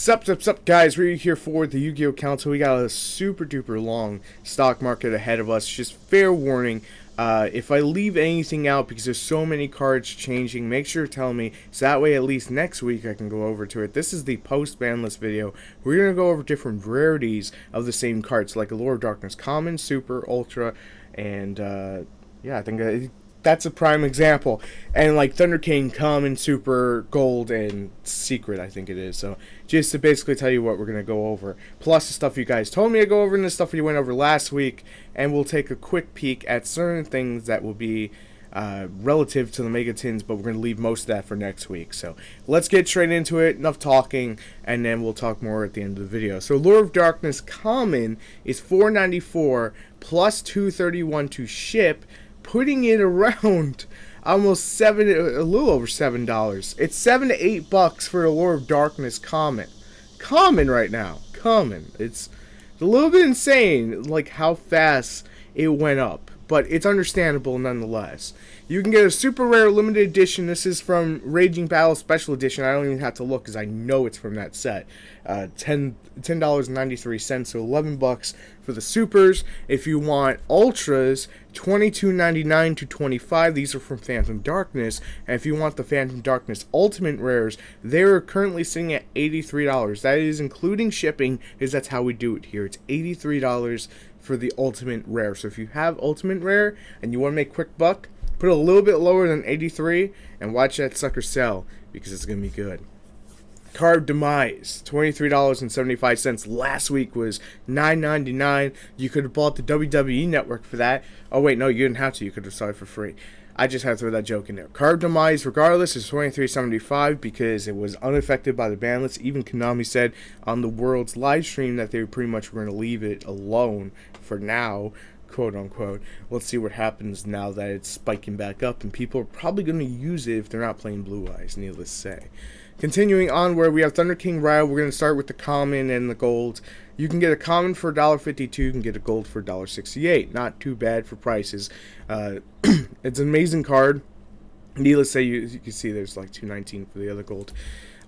Sup, guys. We're here for the Yu-Gi-Oh! Council. We got a super duper long stock market ahead of us. Just fair warning, if I leave anything out because there's so many cards changing, make sure to tell me, so that way at least next week I can go over to it. This is the post-Banlist video. We're going to go over different rarities of the same cards, like Allure of Darkness Common, Super, Ultra, and yeah, I think that's a prime example. And like Thunder King, Common, Super, Gold, and Secret, I think it is. So just to basically tell you what we're going to go over. Plus the stuff you guys told me to go over and the stuff we went over last week. And we'll take a quick peek at certain things that will be relative to the Mega Tins, but we're going to leave most of that for next week. So let's get straight into it. Enough talking, and then we'll talk more at the end of the video. So Allure of Darkness Common is $4.94 plus $2.31 to ship, putting it around almost a little over $7. It's $7 to $8 for Allure of Darkness Common right now. It's a little bit insane, like how fast it went up, but it's understandable nonetheless. You can get a super rare limited edition. This is from Raging Battle Special Edition. I don't even have to look because I know it's from that set. $10.93, so $11 for the supers. If you want ultras, $22.99 to $25. These are from Phantom Darkness. And if you want the Phantom Darkness Ultimate Rares, they're currently sitting at $83. That is including shipping, because that's how we do it here. It's $83 for the Ultimate Rare. So if you have Ultimate Rare and you want to make quick buck, put it a little bit lower than 83 and watch that sucker sell, because it's going to be good. Card Demise, $23.75. Last week was $9.99. You could have bought the WWE Network for that. Oh, wait, no, you didn't have to. You could have saw it for free. I just had to throw that joke in there. Card Demise, regardless, is $23.75 because it was unaffected by the ban list. Even Konami said on the World's live stream that they pretty much were going to leave it alone for now, quote unquote. Let's see what happens now that it's spiking back up, and people are probably going to use it if they're not playing Blue Eyes, needless to say. Continuing on, where we have Thunder King Ryu, we're going to start with the common and the gold. You can get a common for $1.52, you can get a gold for $1.68. Not too bad for prices. It's an amazing card. Needless to say, you can see there's like $2.19 for the other gold.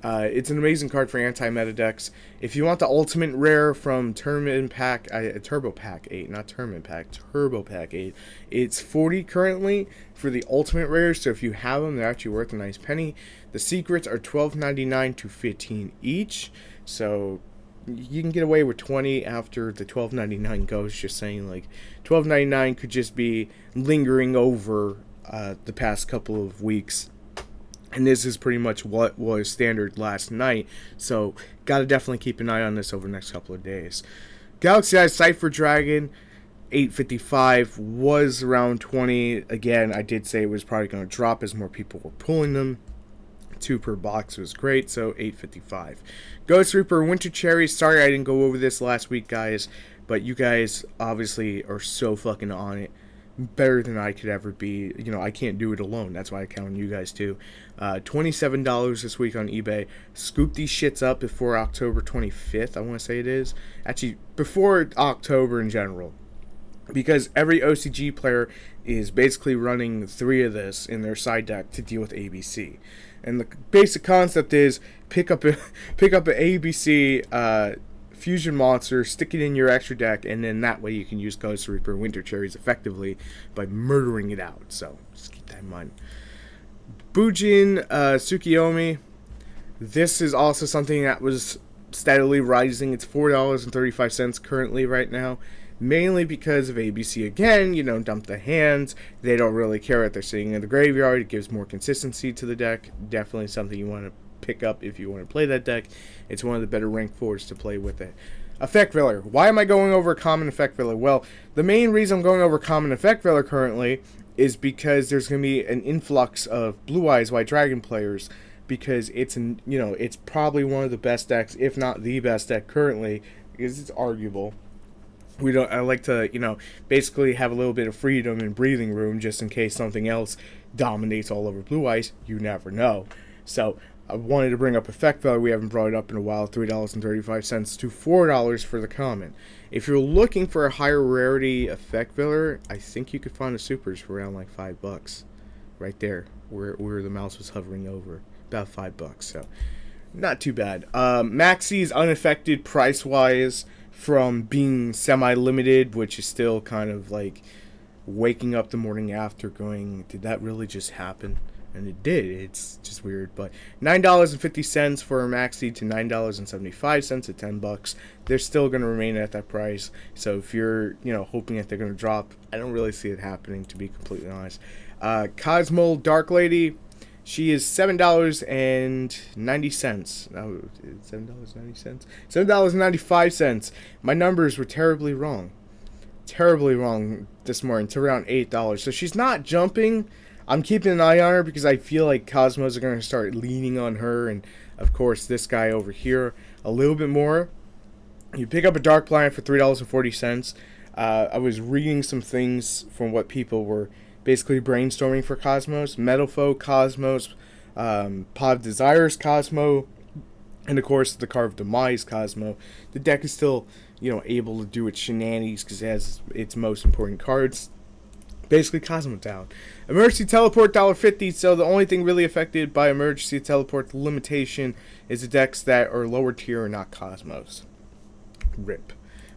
It's an amazing card for anti-meta decks. If you want the ultimate rare from Turbo Pack 8, not Tournament Pack, Turbo Pack 8, it's $40 currently for the ultimate rares, so if you have them, they're actually worth a nice penny. The secrets are $12.99 to $15 each, so you can get away with 20 after the $12.99 goes. Just saying, like, $12.99 could just be lingering over the past couple of weeks. And this is pretty much what was standard last night. So, gotta definitely keep an eye on this over the next couple of days. Galaxy Eye Cypher Dragon, $8.55, was around 20. Again, I did say it was probably going to drop as more people were pulling them. 2 per box was great, so $8.55. Ghost Reaper Winter Cherry. Sorry I didn't go over this last week, guys. But you guys obviously are so fucking on it. Better than I could ever be. You know, I can't do it alone. That's why I count on you guys too. $27 this week on eBay. Scoop these shits up before October 25th, I want to say it is. Actually, before October in general. Because every OCG player is basically running 3 of this in their side deck to deal with ABC. And the basic concept is pick up an ABC fusion monster, stick it in your extra deck, and then that way you can use Ghost Reaper Winter Cherries effectively by murdering it out. So just keep that in mind. Bujin Tsukiyomi. This is also something that was steadily rising. It's $4.35 currently right now. Mainly because of ABC again, you know, dump the hands. They don't really care what they're sitting in the graveyard. It gives more consistency to the deck. Definitely something you want to pick up if you want to play that deck. It's one of the better rank 4s to play with it. Effect Filler. Why am I going over Common Effect Filler? Well, the main reason I'm going over Common Effect Filler currently is because there's going to be an influx of Blue Eyes White Dragon players, because it's it's probably one of the best decks, if not the best deck currently, because it's arguable. I like to, basically have a little bit of freedom and breathing room just in case something else dominates all over Blue Eyes. You never know. So I wanted to bring up Effect Filler. We haven't brought it up in a while. $3.35 to $4 for the common. If you're looking for a higher rarity Effect Filler, I think you could find the supers for around like $5. Right there, where the mouse was hovering over. About $5. So Not too bad. Maxi is unaffected price-wise from being semi-limited, which is still kind of like waking up the morning after going, did that really just happen? And it did. It's just weird. But $9.50 for a Maxi to $9.75 at $10. They're still going to remain at that price. So if you're, hoping that they're going to drop, I don't really see it happening, to be completely honest. Cosmo Dark Lady, she is $7.90. No, $7.90? $7.95. My numbers were terribly wrong this morning to around $8. So she's not jumping. I'm keeping an eye on her because I feel like Cosmos are going to start leaning on her, and of course this guy over here a little bit more. You pick up a Dark Planet for $3.40. I was reading some things from what people were basically brainstorming for Cosmos. Metalfoe Cosmos, Pod Desires Cosmo, and of course the Carved Demise Cosmo. The deck is still, able to do its shenanigans because it has its most important cards. Basically, Cosmo down. Emergency Teleport, $1.50. So the only thing really affected by Emergency Teleport limitation is the decks that are lower tier or not Cosmos. RIP.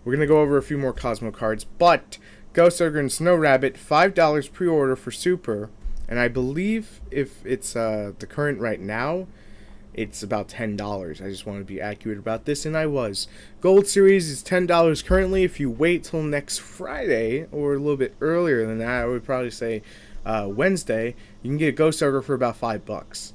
We're going to go over a few more Cosmo cards, but Ghost Ogre and Snow Rabbit, $5 pre-order for Super, and I believe if it's the current right now, it's about $10. I just want to be accurate about this, and I was. Gold Series is $10 currently. If you wait till next Friday, or a little bit earlier than that, I would probably say Wednesday, you can get a Ghost Ogre for about $5.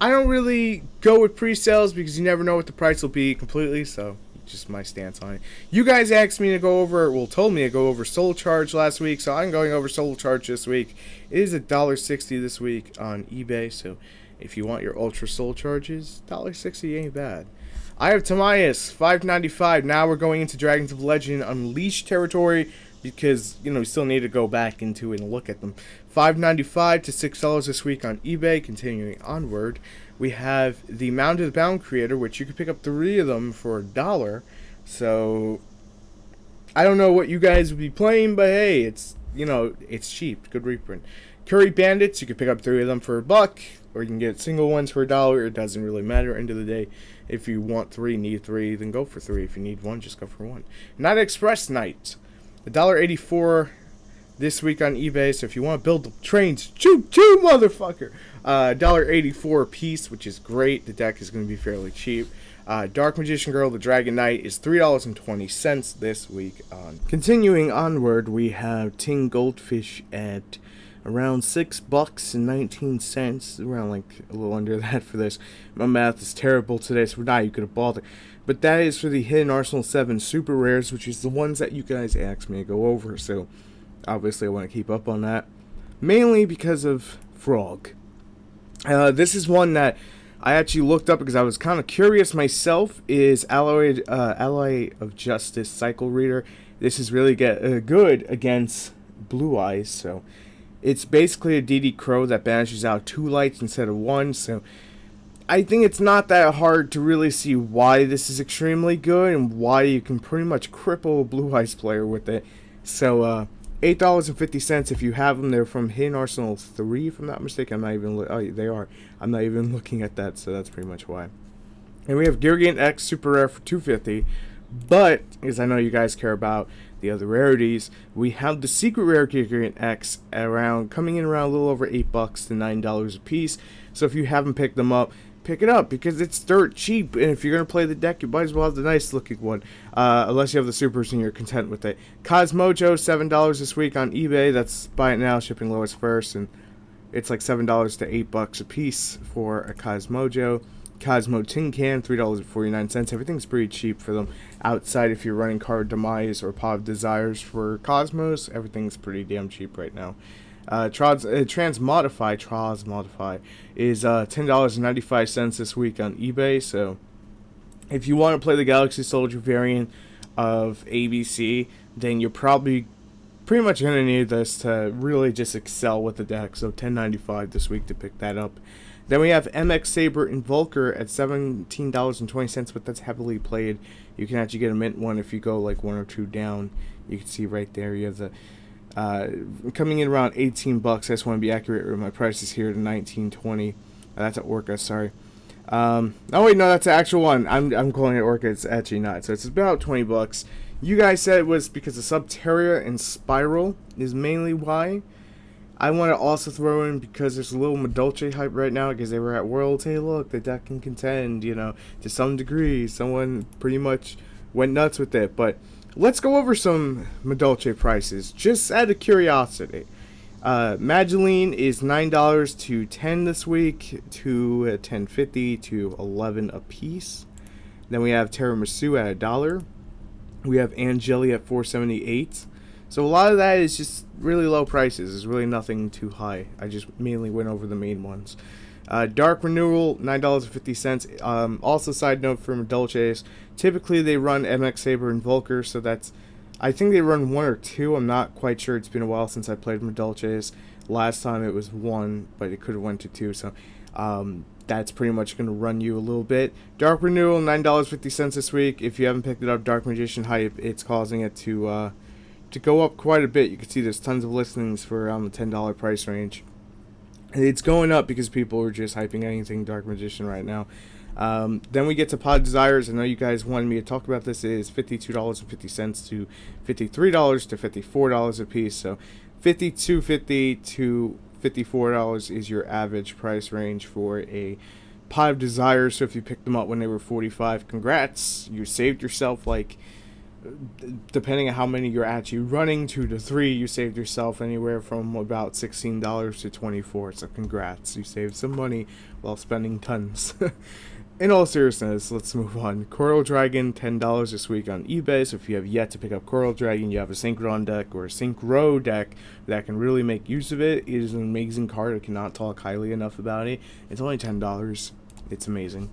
I don't really go with pre-sales because you never know what the price will be completely, so just my stance on it. You guys asked me to go over, told me to go over Soul Charge last week, so I'm going over Soul Charge this week. It is $1.60 this week on eBay, so if you want your Ultra Soul Charges, $1.60 ain't bad. I have Tamias, $5.95. Now we're going into Dragons of Legend Unleashed territory because, we still need to go back into it and look at them. $5.95 to $6 this week on eBay. Continuing onward, we have the Mound of the Bound Creator, which you can pick up 3 of them for $1. So, I don't know what you guys would be playing, but hey, it's, it's cheap. Good reprint. Curry Bandits, you can pick up 3 of them for $1. Or you can get single ones for $1. It doesn't really matter. End of the day, if you want 3, need 3, then go for 3. If you need 1, just go for 1. Night Express Night, $1.84 this week on eBay. So if you want to build the trains, choo motherfucker, $1.84 a piece, which is great. The deck is going to be fairly cheap. Dark Magician Girl, the Dragon Knight, is $3.20 this week on. Continuing onward, we have Ting Goldfish at around $6.19, around like a little under that for this. My math is terrible today, so you could have bought it. But that is for the Hidden Arsenal 7 Super Rares, which is the ones that you guys asked me to go over. So obviously I want to keep up on that, mainly because of Frog. This is one that I actually looked up because I was kind of curious myself. Is Ally of Justice Cycle Reader. This is really good against Blue Eyes, so it's basically a DD Crow that banishes out 2 lights instead of 1, so I think it's not that hard to really see why this is extremely good and why you can pretty much cripple a Blue Eyes player with it. So, $8.50 if you have them. They're from Hidden Arsenal 3, if I'm not mistaken. They are. I'm not even looking at that, so that's pretty much why. And we have Gigant X Super Rare for $2.50. But, as I know you guys care about the other rarities, we have the Secret Rare Gigant X coming in around a little over $8 to $9 a piece. So if you haven't picked them up, pick it up because it's dirt cheap. And if you're going to play the deck, you might as well have the nice looking one. Unless you have the supers and you're content with it. Cosmojo, $7 this week on eBay. That's buy it now, shipping lowest first. And it's like $7 to $8 a piece for a Cosmojo. Cosmo Tin Can, $3.49. Everything's pretty cheap for them. Outside, if you're running Card Demise or Pod Desires for Cosmos, everything's pretty damn cheap right now. Transmodify is $10.95 this week on eBay. So if you want to play the Galaxy Soldier variant of ABC, then you're probably pretty much going to need this to really just excel with the deck. So $10.95 this week to pick that up. Then we have MX Saber and Volker at $17.20, but that's heavily played. You can actually get a mint one if you go like 1 or 2 down. You can see right there you have the coming in around $18. I just want to be accurate with my prices here to $19.20. That's at Orca, sorry. Oh wait, no, that's the actual one. I'm calling it Orca. It's actually not. So it's about 20 bucks. You guys said it was because of Subterra and Spiral is mainly why. I want to also throw in because there's a little Madolche hype right now because they were at Worlds. Hey, look, the deck can contend, you know, to some degree. Someone pretty much went nuts with it. But let's go over some Madolche prices, just out of curiosity. Mageline is $9 to $10 this week, to $10.50 to $11 a piece. Then we have Tiramisu at $1. We have Angeli at $4.78. So a lot of that is just really low prices. There's really nothing too high. I just mainly went over the main ones. Dark Renewal, $9.50. Also, side note for Madolches, typically they run MX Saber and Volker, so that's, I think they run 1 or 2. I'm not quite sure. It's been a while since I played Madolches. Last time it was 1, but it could have went to 2, so that's pretty much going to run you a little bit. Dark Renewal, $9.50 this week. If you haven't picked it up, Dark Magician hype, it's causing it to go up quite a bit. You can see there's tons of listings for around the $10 price range. And it's going up because people are just hyping anything Dark Magician right now. Then we get to Pod Desires. I know you guys wanted me to talk about this. It is $52.50 to $53 to $54 a piece. So $52.50 to $54 is your average price range for a Pod of Desires. So if you picked them up when they were $45, congrats. You saved yourself, like, depending on how many you're actually running, 2 to 3, you saved yourself anywhere from about $16 to $24. So congrats, you saved some money while spending tons. In all seriousness, let's move on. Coral Dragon, $10 this week on eBay. So if you have yet to pick up Coral Dragon, you have a Synchron deck or a Synchro deck that can really make use of it. It is an amazing card. I cannot talk highly enough about it. It's only $10. It's amazing.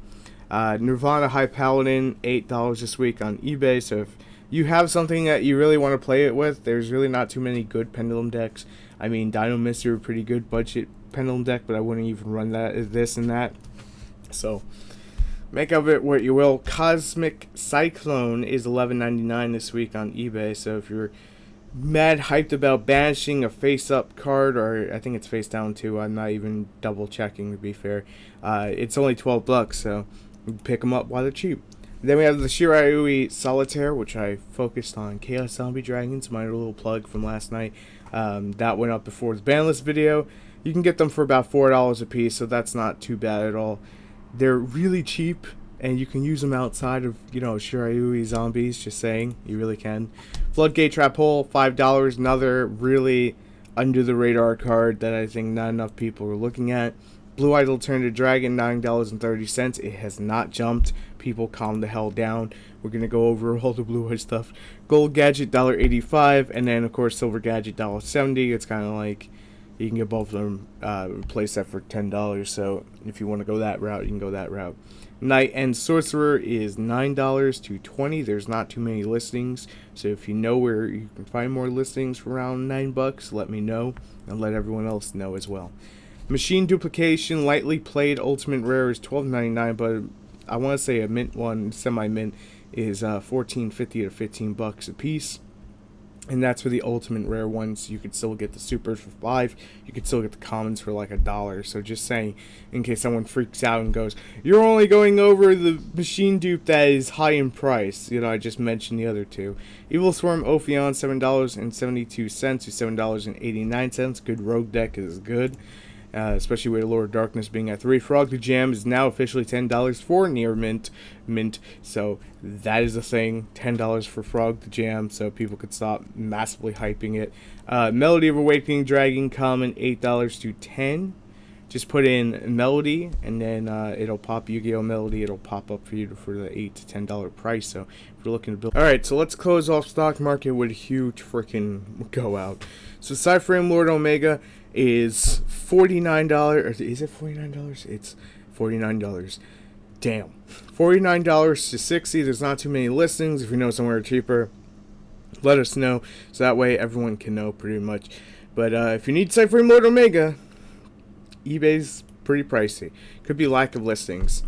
Nirvana High Paladin, $8 this week on eBay. So if you have something that you really want to play it with, there's really not too many good Pendulum decks. I mean, Dino Mister, a pretty good budget Pendulum deck, but I wouldn't even run this and that. So make of it what you will. Cosmic Cyclone is $11.99 this week on eBay. So if you're mad hyped about banishing a face-up card, or I think it's face-down too, I'm not even double-checking to be fair, it's only $12, so pick them up while they're cheap. Then we have the Shirayui Solitaire, which I focused on Chaos Zombie Dragons, my little plug from last night. That went up before the Banlist video. You can get them for about $4 a piece, so that's not too bad at all. They're really cheap, and you can use them outside of, you know, Shirayui zombies, just saying. You really can. Floodgate Trap Hole, $5. Another really under-the-radar card that I think not enough people are looking at. Blue-Eyed Alternative Dragon, $9.30. It has not jumped. People calm the hell down. We're going to go over all the Blue-Eyed stuff. Gold Gadget, $1.85. And then, of course, Silver Gadget, $1.70. It's kind of like you can get both of them playset for $10. So if you want to go that route, you can go that route. Knight and Sorcerer is $9 to $20. There's not too many listings. So if you know where you can find more listings for around $9, let me know. And let everyone else know as well. Machine Duplication, lightly played Ultimate Rare is $12.99, but I want to say a mint one, semi-mint, is $14.50 to $15 a piece. And that's for the Ultimate Rare ones. You could still get the Supers for $5. You could still get the Commons for like $1. So just saying, in case someone freaks out and goes, you're only going over the Machine Dupe that is high in price. You know, I just mentioned the other two. Evil Swarm Ophion, $7.72 to $7.89. Good rogue deck is good. Especially with Lord of Darkness being at 3. Frog the Jam is now officially $10 for near mint, so that is a thing. $10 for Frog the Jam, so people could stop massively hyping it. Melody of Awakening Dragon common, $8 to $10. Just put in Melody, and then it'll pop Yu-Gi-Oh! Melody. It'll pop up for you for the $8 to $10 price. So if you're looking to build, all right. So let's close off stock market with a huge freaking go out. So Cyframe Lord Omega is $49. Or is it $49? It's $49. Damn, $49 to $60. There's not too many listings. If you know somewhere cheaper, let us know, so that way everyone can know pretty much. But if you need Cyframe Lord Omega, eBay's pretty pricey. Could be lack of listings.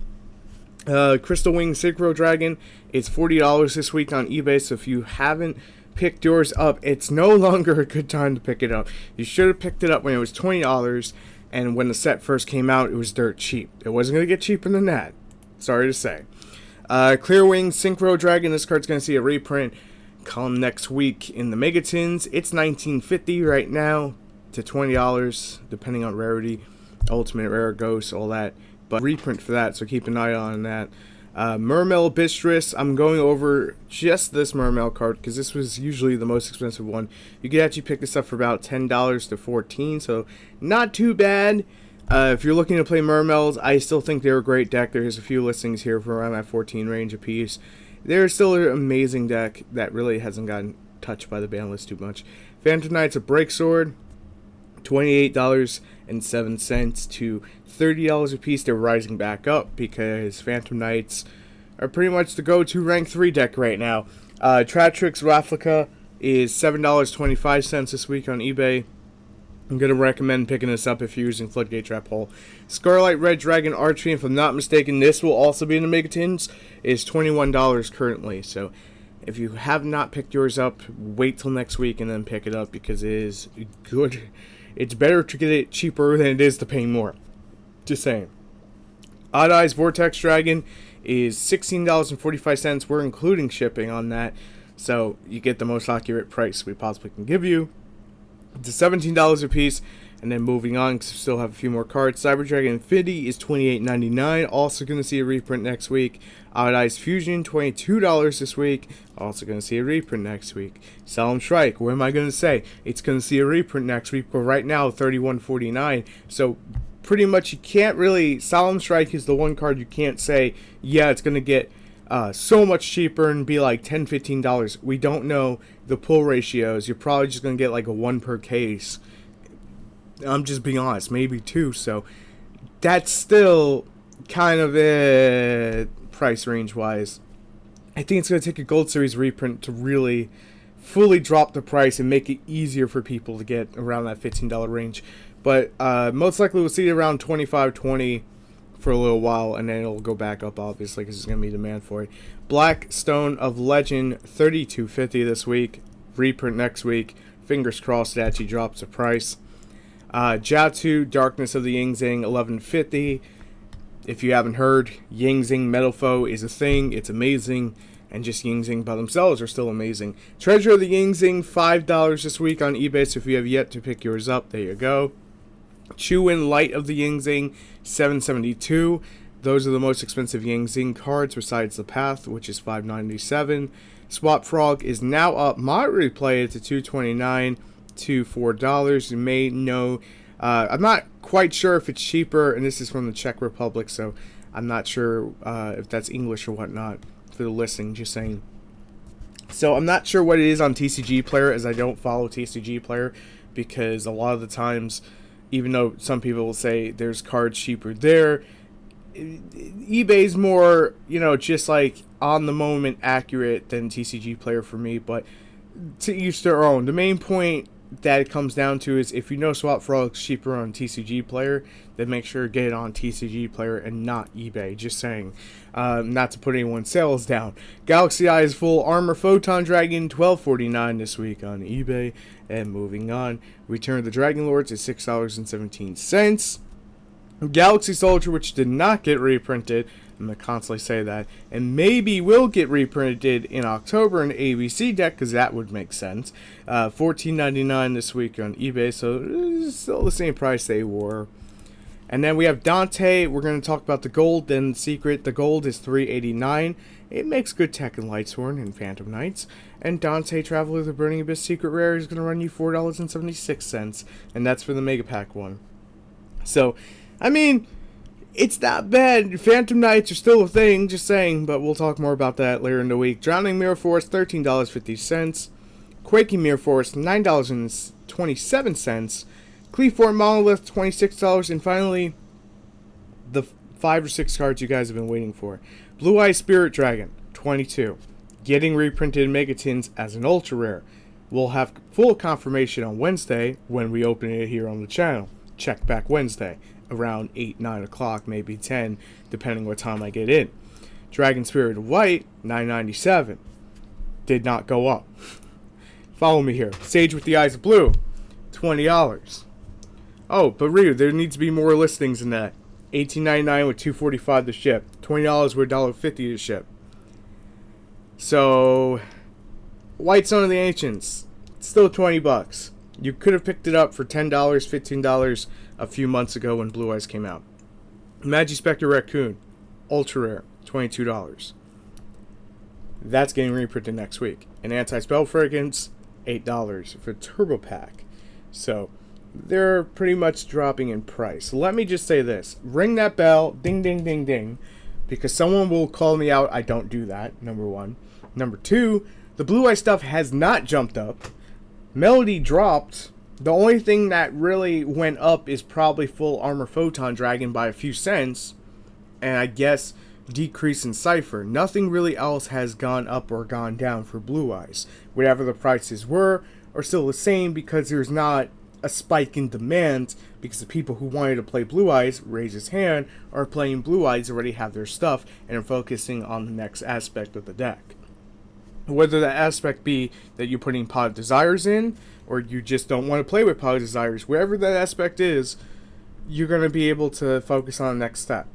Crystal Wing Synchro Dragon, it's $40 this week on eBay. So if you haven't picked yours up, it's no longer a good time to pick it up. You should have picked it up when it was $20. And when the set first came out, it was dirt cheap. It wasn't going to get cheaper than that. Sorry to say. Clearwing Synchro Dragon. This card's going to see a reprint come next week in the Megatins. It's $19.50 right now to $20, depending on rarity. Ultimate Rare, Ghost, all that. But reprint for that, so keep an eye on that. Mermail Bistress. I'm going over just this Mermail card because this was usually the most expensive one. You could actually pick this up for about $10 to $14, so not too bad. If you're looking to play Mermails, I still think they're a great deck. There's a few listings here for around that 14 range apiece. They're still an amazing deck that really hasn't gotten touched by the ban list too much. Phantom Knight's a Break Sword, $28.07 to $30 a piece. They're rising back up because Phantom Knights are pretty much the go-to rank 3 deck right now. Tratrix Replica is $7.25 this week on eBay. I'm going to recommend picking this up if you're using Floodgate Trap Hole. Scarlet Red Dragon Archery, if I'm not mistaken, this will also be in the Megatins, is $21 currently. So if you have not picked yours up, wait till next week and then pick it up because it is good. It's better to get it cheaper than it is to pay more. Just saying. Odd Eyes Vortex Dragon is $16.45. We're including shipping on that. So you get the most accurate price we possibly can give you. It's $17 a piece. And then moving on, because we still have a few more cards. Cyber Dragon Infinity is $28.99. Also going to see a reprint next week. Odd Eyes Fusion, $22 this week. Also going to see a reprint next week. Solemn Strike, what am I going to say? It's going to see a reprint next week, but right now, $31.49. So pretty much you can't really... Solemn Strike is the one card you can't say, yeah, it's going to get so much cheaper and be like $10, $15. We don't know the pull ratios. You're probably just going to get like a 1 per case. I'm just being honest, maybe 2. So that's still kind of a price range wise. I think it's going to take a Gold Series reprint to really fully drop the price and make it easier for people to get around that $15 range. But most likely we'll see it around $25, $20 for a little while, and then it'll go back up, obviously, because there's going to be demand for it. Black Stone of Legend, $32.50 this week. Reprint next week. Fingers crossed it actually drops the price. Jiatu, Darkness of the Yingzing, $11.50. If you haven't heard, Yingzing Metal Foe is a thing. It's amazing. And just Yingzing by themselves are still amazing. Treasure of the Yingzing, $5 this week on eBay. So if you have yet to pick yours up, there you go. Chuin Light of the Yingzing, $7.72. Those are the most expensive Yingzing cards besides the Path, which is $5.97. Swap Frog is now up moderately played to $2.29 to $4. You may know, I'm not quite sure if it's cheaper, and this is from the Czech Republic, so I'm not sure if that's English or whatnot for the listing, just saying. So I'm not sure what it is on TCG Player, as I don't follow TCG Player, because a lot of the times, even though some people will say there's cards cheaper there, eBay's more, just like on the moment accurate than TCG Player for me, but to each their own. The main point that it comes down to is if you know Swap Frog's cheaper on TCG Player, then make sure to get it on TCG Player and not eBay. Just saying. Not to put anyone's sales down. Galaxy Eyes Full Armor Photon Dragon, $12.49 this week on eBay. And moving on, Return of the Dragon Lords is $6.17. Galaxy Soldier, which did not get reprinted, I'm going to constantly say that, and maybe will get reprinted in October in the ABC deck, because that would make sense. $14.99 this week on eBay, so it's still the same price they were. And then we have Dante. We're going to talk about the gold, then Secret. The gold is $3.89. It makes good tech in Lightsworn and Phantom Knights. And Dante, Traveler of the Burning Abyss Secret Rare, is going to run you $4.76, and that's for the Mega Pack one. So, I mean, it's not bad. Phantom Knights are still a thing, just saying, but we'll talk more about that later in the week. Drowning Mirror Force, $13.50. Quaking Mirror Force, $9.27. Cleaform Monolith, $26. And finally, the 5 or 6 cards you guys have been waiting for. Blue Eye Spirit Dragon, $22. Getting reprinted in Megatins as an ultra rare. We'll have full confirmation on Wednesday when we open it here on the channel. Check back Wednesday around 8, 9 o'clock, maybe 10, depending what time I get in. Dragon Spirit White, $9.97. Did not go up. Follow me here. Sage with the Eyes of Blue, $20. Oh, but Ryu, there needs to be more listings than that. $18.99 with $2.45 to ship. $20 with $1.50 to ship. So, White Stone of the Ancients, still $20. You could have picked it up for $10, $15 a few months ago when Blue Eyes came out. Magispector Raccoon, ultra rare, $22. That's getting reprinted next week. And Anti-Spell Fragrance, $8 for Turbo Pack. So, they're pretty much dropping in price. Let me just say this. Ring that bell, ding, ding, ding, ding, because someone will call me out. I don't do that, number one. Number two, the Blue Eye stuff has not jumped up. Melody dropped. The only thing that really went up is probably Full Armor Photon Dragon by a few cents, and I guess decrease in Cypher. Nothing really else has gone up or gone down for Blue Eyes. Whatever the prices were are still the same because there's not a spike in demand, because the people who wanted to play Blue Eyes, raise his hand, are playing Blue Eyes, already have their stuff, and are focusing on the next aspect of the deck. Whether that aspect be that you're putting Pot of Desires in, or you just don't want to play with Pot of Desires, wherever that aspect is, you're going to be able to focus on the next step.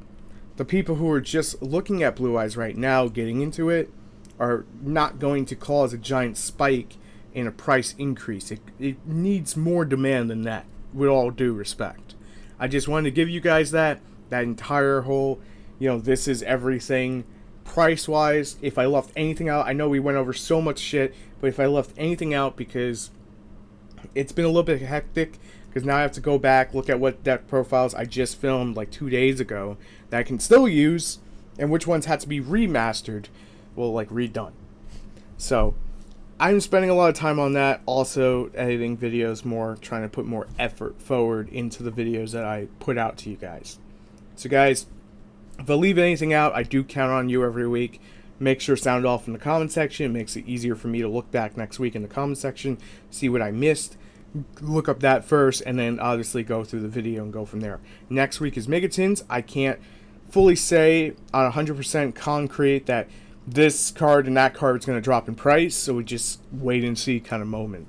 The people who are just looking at Blue Eyes right now, getting into it, are not going to cause a giant spike in a price increase. It needs more demand than that, with all due respect. I just wanted to give you guys that entire whole, this is everything. Price-wise, if I left anything out, I know we went over so much shit, but if I left anything out, because it's been a little bit hectic, because now I have to go back, look at what deck profiles I just filmed like 2 days ago that I can still use, and which ones had to be remastered, redone. So, I'm spending a lot of time on that, also editing videos more, trying to put more effort forward into the videos that I put out to you guys. So guys, if I leave anything out, I do count on you every week. Make sure to sound off in the comment section. It makes it easier for me to look back next week in the comment section, see what I missed, look up that first, and then obviously go through the video and go from there. Next week is Megatins. I can't fully say on 100% concrete that this card and that card is going to drop in price, so we just wait and see kind of moment.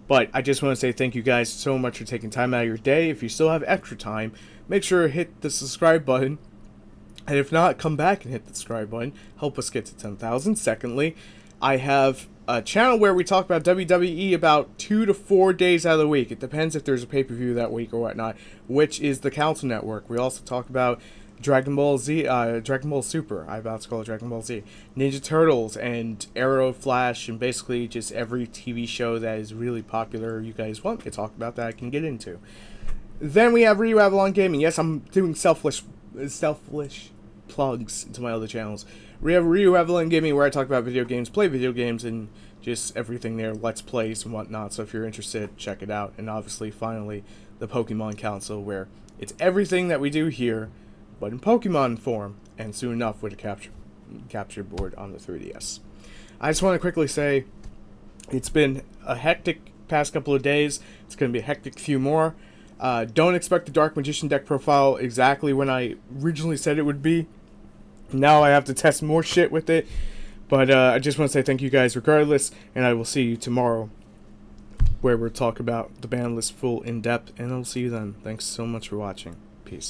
But I just want to say thank you guys so much for taking time out of your day. If you still have extra time, make sure to hit the subscribe button. And if not, come back and hit the subscribe button. Help us get to 10,000. Secondly, I have a channel where we talk about WWE about 2 to 4 days out of the week. It depends if there's a pay-per-view that week or whatnot, which is the TheCouncilNetwork. We also talk about Dragon Ball Z, Dragon Ball Super, I'm about to call it Dragon Ball Z, Ninja Turtles, and Arrow, Flash, and basically just every TV show that is really popular you guys want to talk about that I can get into. Then we have RyuAvalonGaming. Yes, I'm doing selfish plugs into my other channels. We have RyuAvalonGaming, where I talk about video games, play video games, and just everything there, Let's Plays and whatnot. So if you're interested, check it out. And obviously, finally, the ThePokemonCouncil, where it's everything that we do here, but in Pokemon form, and soon enough with a capture board on the 3DS. I just want to quickly say, it's been a hectic past couple of days. It's going to be a hectic few more. Don't expect the Dark Magician deck profile exactly when I originally said it would be. Now I have to test more shit with it. But I just want to say thank you guys regardless, and I will see you tomorrow, where we'll talk about the ban list full in depth, and I'll see you then. Thanks so much for watching. Peace.